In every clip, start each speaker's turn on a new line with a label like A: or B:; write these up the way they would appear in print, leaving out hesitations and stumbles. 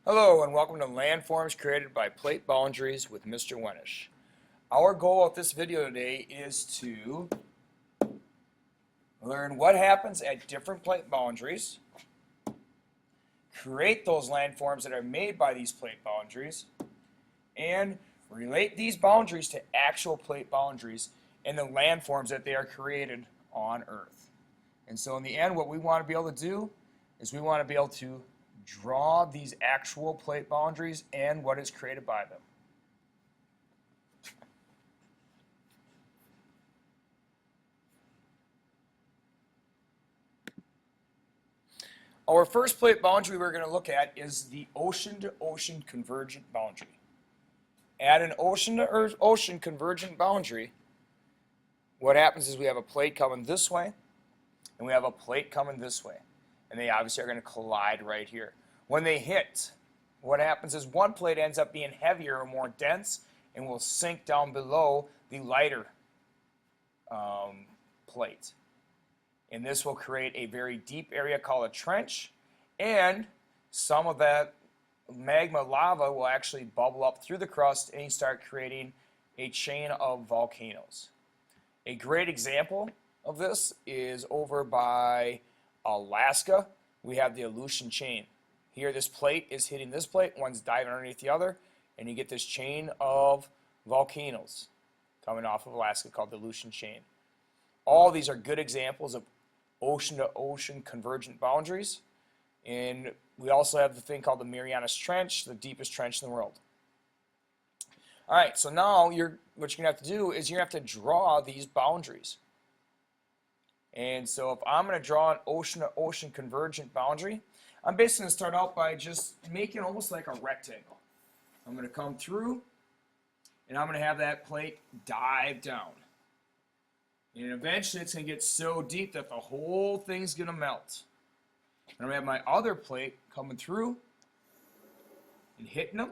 A: Hello and welcome to Landforms created by Plate Boundaries with Mr. Wenish. Our goal of this video today is to learn what happens at different plate boundaries, create those landforms that are made by these plate boundaries, and relate these boundaries to actual plate boundaries and the landforms that they are created on Earth. And so in the end, what we want to be able to do is we want to be able to draw these actual plate boundaries and what is created by them. Our first plate boundary we're going to look at is the ocean-to-ocean convergent boundary. At an ocean-to-ocean convergent boundary, what happens is we have a plate coming this way, and we have a plate coming this way. And they obviously are going to collide right here. When they hit, what happens is one plate ends up being heavier or more dense and will sink down below the lighter plate. And this will create a very deep area called a trench, and some of that magma lava will actually bubble up through the crust and you start creating a chain of volcanoes. A great example of this is over by Alaska. We have the Aleutian chain. Here this plate is hitting this plate, one's diving underneath the other, and you get this chain of volcanoes coming off of Alaska called the Aleutian chain. All these are good examples of ocean-to-ocean convergent boundaries. And we also have the thing called the Marianas Trench, the deepest trench in the world. All right, so now what you're going to have to do is you're going to have to draw these boundaries. And so if I'm going to draw an ocean-to-ocean convergent boundary, I'm basically going to start out by just making almost like a rectangle. I'm going to come through, and I'm going to have that plate dive down. And eventually it's going to get so deep that the whole thing's going to melt. And I'm going to have my other plate coming through and hitting them.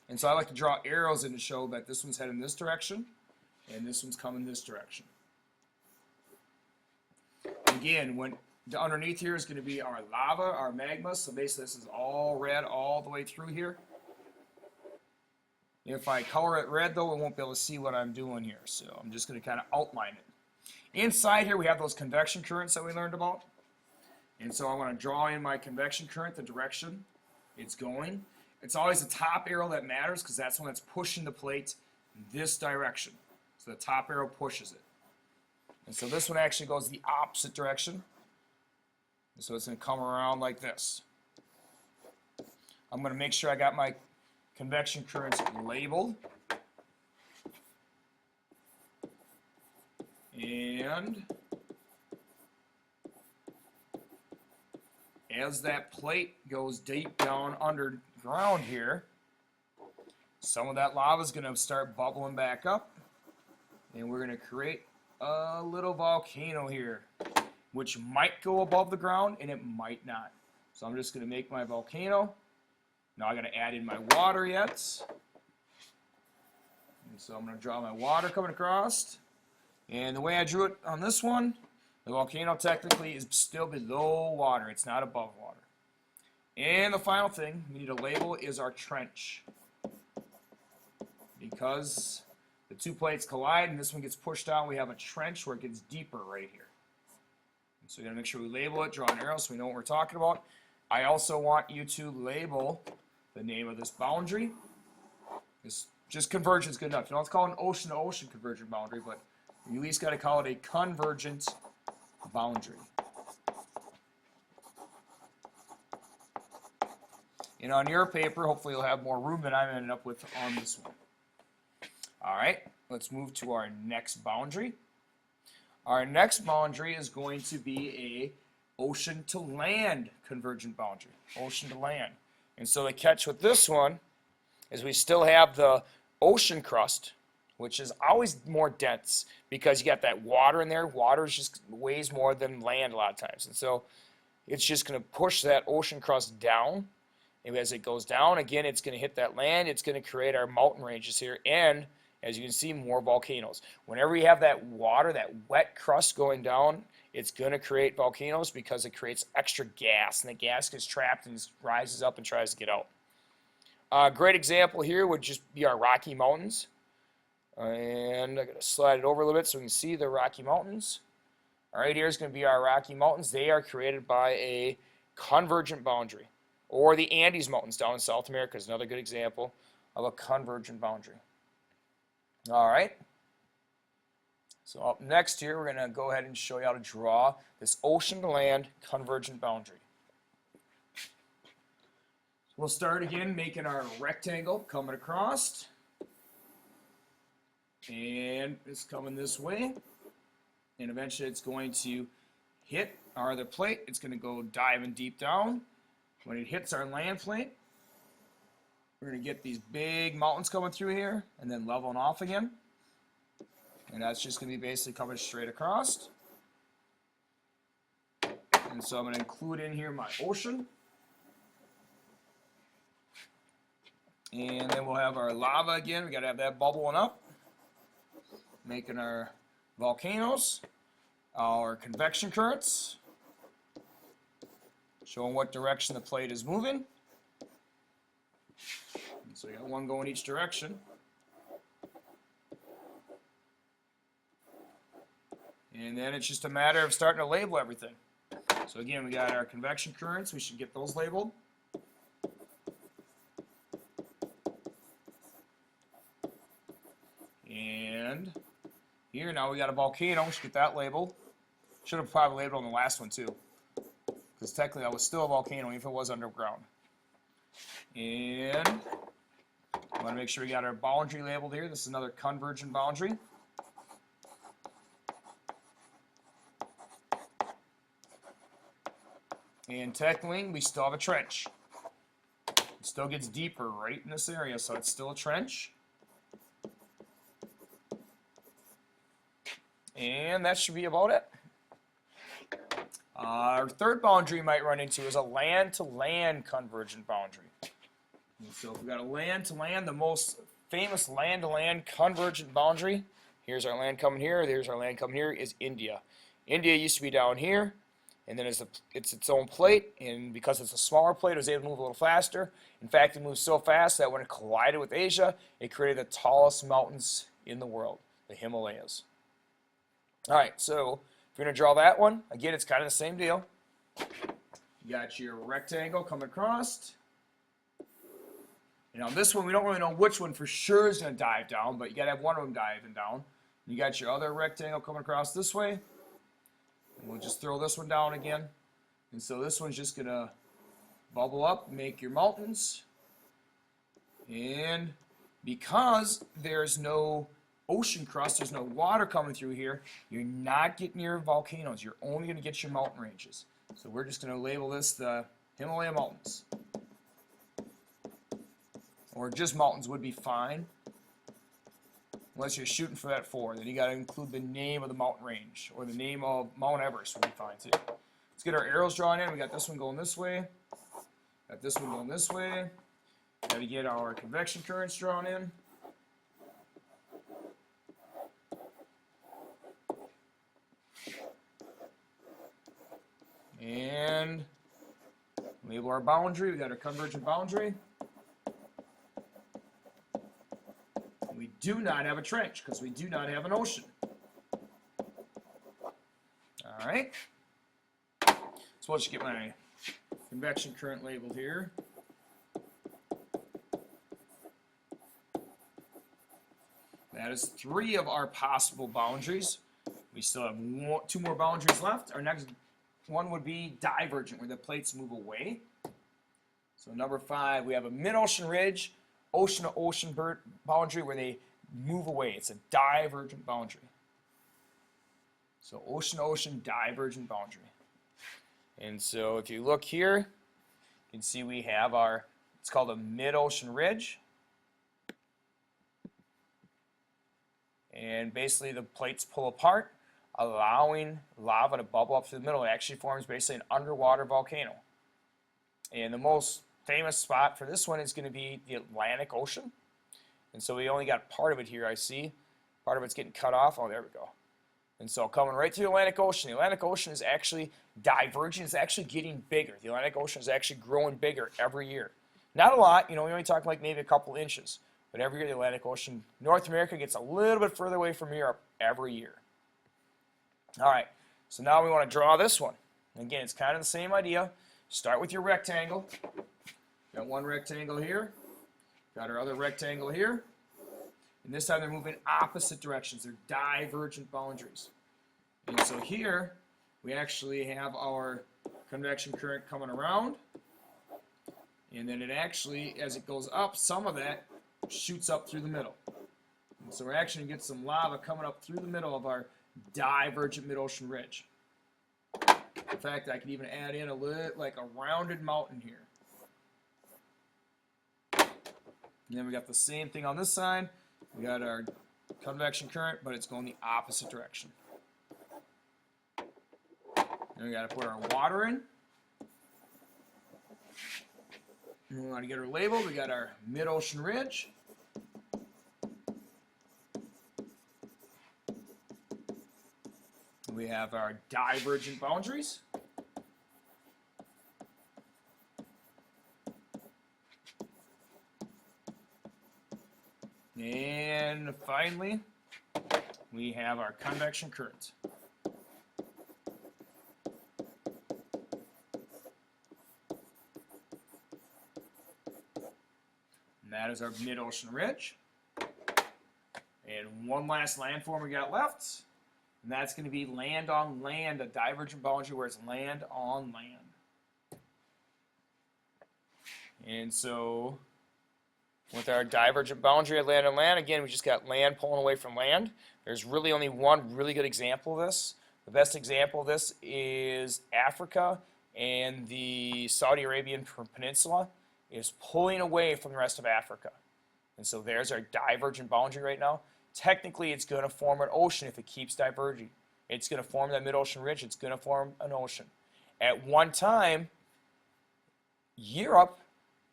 A: And so I like to draw arrows in to show that this one's heading this direction, and this one's coming this direction. Again, when underneath here is going to be our lava, our magma. So basically this is all red all the way through here. If I color it red though, we won't be able to see what I'm doing here. So I'm just going to kind of outline it. Inside here we have those convection currents that we learned about. And so I'm going to draw in my convection current, the direction it's going. It's always the top arrow that matters because that's when it's pushing the plate this direction. So the top arrow pushes it. And so this one actually goes the opposite direction. So it's going to come around like this. I'm going to make sure I got my convection currents labeled. And as that plate goes deep down underground here, some of that lava is going to start bubbling back up. And we're going to create a little volcano here, which might go above the ground and it might not. So I'm just going to make my volcano. Now I got to add in my water yet. And so I'm going to draw my water coming across. And the way I drew it on this one, the volcano technically is still below water. It's not above water. And the final thing we need to label is our trench. Because the two plates collide and this one gets pushed down, we have a trench where it gets deeper right here. So we got to make sure we label it, draw an arrow so we know what we're talking about. I also want you to label the name of this boundary. Just convergence is good enough. You don't have to call it an ocean-to-ocean convergent boundary, but you at least got to call it a convergent boundary. And on your paper, hopefully you'll have more room than I'm ending up with on this one. All right, let's move to our next boundary. Our next boundary is going to be a ocean to land convergent boundary. Ocean to land. And so the catch with this one is we still have the ocean crust, which is always more dense because you got that water in there. Water just weighs more than land a lot of times. And so it's just going to push that ocean crust down. And as it goes down, again, it's going to hit that land. It's going to create our mountain ranges here. And as you can see, more volcanoes. Whenever you have that water, that wet crust going down it's going to create volcanoes because it creates extra gas, and the gas gets trapped and rises up and tries to get out. A great example here would just be our Rocky Mountains. And I'm going to slide it over a little bit so we can see the Rocky Mountains. All right, here's going to be our Rocky Mountains. They are created by a convergent boundary. Or the Andes Mountains down in South America is another good example of a convergent boundary. All right. So up next here, we're going to go ahead and show you how to draw this ocean-to-land convergent boundary. So we'll start again making our rectangle coming across. And it's coming this way. And eventually it's going to hit our other plate. It's going to go diving deep down. When it hits our land plate, we're going to get these big mountains coming through here and then leveling off again. And that's just going to be basically coming straight across. And so I'm going to include in here my ocean. And then we'll have our lava again. We got to have that bubbling up, making our volcanoes, our convection currents, showing what direction the plate is moving. And so you got one going each direction. And then it's just a matter of starting to label everything. So again, we got our convection currents. We should get those labeled. And here now we got a volcano. We should get that labeled. Should have probably labeled on the last one too, because technically that was still a volcano even if it was underground. And I want to make sure we got our boundary labeled here. This is another convergent boundary. And technically, we still have a trench. It still gets deeper right in this area, so it's still a trench. And that should be about it. Our third boundary you might run into is a land-to-land convergent boundary. And so if we got a land-to-land, the most famous land-to-land convergent boundary, here's our land coming here, there's our land coming here, is India. India used to be down here. And then it's its own plate, and because it's a smaller plate, it was able to move a little faster. In fact, it moved so fast that when it collided with Asia, it created the tallest mountains in the world, the Himalayas. All right, so if you're going to draw that one, again, it's kind of the same deal. You got your rectangle coming across. And on this one, we don't really know which one for sure is going to dive down, but you got to have one of them diving down. You got your other rectangle coming across this way. And we'll just throw this one down again. And so this one's just going to bubble up, make your mountains. And because there's no ocean crust, there's no water coming through here, you're not getting your volcanoes. You're only going to get your mountain ranges. So we're just going to label this the Himalaya Mountains. Or just mountains would be fine. Unless you're shooting for that 4, then you got to include the name of the mountain range, or the name of Mount Everest would be fine too. Let's get our arrows drawn in. We got this one going this way. Got this one going this way. Got to get our convection currents drawn in. And label our boundary. We got our convergent boundary. We do not have a trench because we do not have an ocean. All right. So I'll just get my convection current labeled here. That is 3 of our possible boundaries. We still have 2 more boundaries left. Our next one would be divergent, where the plates move away. So number 5, we have a mid-ocean ridge, ocean-to-ocean boundary where they move away. It's a divergent boundary. So ocean-to-ocean divergent boundary. And so if you look here, you can see we have our, it's called a mid-ocean ridge. And basically the plates pull apart, allowing lava to bubble up through the middle. It actually forms basically an underwater volcano. And the most famous spot for this one is going to be the Atlantic Ocean. And so we only got part of it here, I see. Part of it's getting cut off. Oh, there we go. And so coming right through the Atlantic Ocean is actually diverging. It's actually getting bigger. The Atlantic Ocean is actually growing bigger every year. Not a lot, we only talk like maybe a couple inches. But every year the Atlantic Ocean, North America gets a little bit further away from Europe every year. All right, so now we want to draw this one. Again, it's kind of the same idea. Start with your rectangle. Got one rectangle here. Got our other rectangle here. And this time they're moving opposite directions. They're divergent boundaries. And so here we actually have our convection current coming around. And then it actually, as it goes up, some of that shoots up through the middle. And so we're actually going to get some lava coming up through the middle of our divergent mid-ocean ridge. In fact, I could even add in a little, like a rounded mountain here. And then we got the same thing on this side. We got our convection current, but it's going the opposite direction. Then we got to put our water in. And we want to get her labeled. We got our mid-ocean ridge. We have our divergent boundaries. And finally, we have our convection current. And that is our mid-ocean ridge. And one last landform we got left, and that's going to be land on land, a divergent boundary where it's land on land. And so with our divergent boundary of land on land, again, we just got land pulling away from land. There's really only one really good example of this. The best example of this is Africa, and the Saudi Arabian Peninsula is pulling away from the rest of Africa. And so there's our divergent boundary right now. Technically, it's going to form an ocean if it keeps diverging. It's going to form that mid-ocean ridge. It's going to form an ocean. At one time, Europe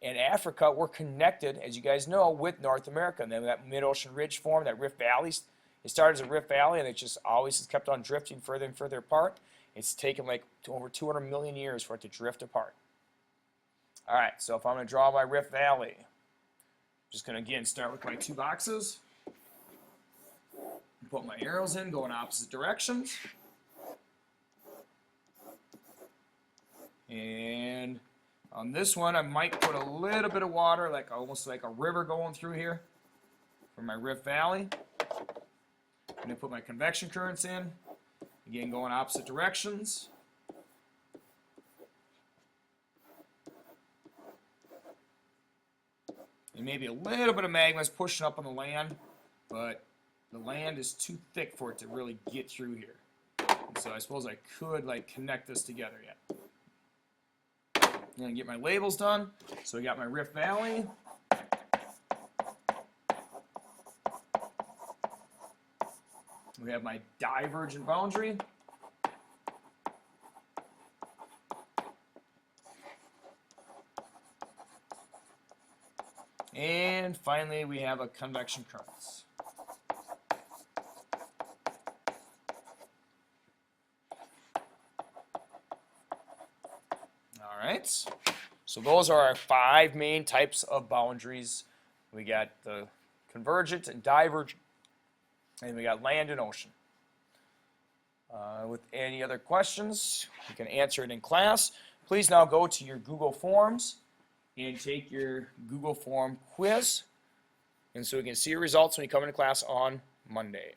A: and Africa were connected, as you guys know, with North America. And then that mid-ocean ridge formed, that Rift Valley. It started as a Rift Valley, and it just always has kept on drifting further and further apart. It's taken like over 200 million years for it to drift apart. All right, so if I'm going to draw my Rift Valley, I'm just going to, again, start with my two boxes. Put my arrows in, go in opposite directions. And on this one, I might put a little bit of water, like almost like a river going through here for my Rift Valley. I'm going to put my convection currents in. Again, going opposite directions. And maybe a little bit of magma is pushing up on the land, but the land is too thick for it to really get through here. And so I suppose I could like connect this together yet. And get my labels done. So we got my Rift Valley. We have my divergent boundary. And finally, we have a convection currents. All right, so those are our 5 main types of boundaries. We got the convergent and divergent, and we got land and ocean. With any other questions, you can answer it in class. Please now go to your Google Forms and take your Google Form quiz, and so we can see your results when you come into class on Monday.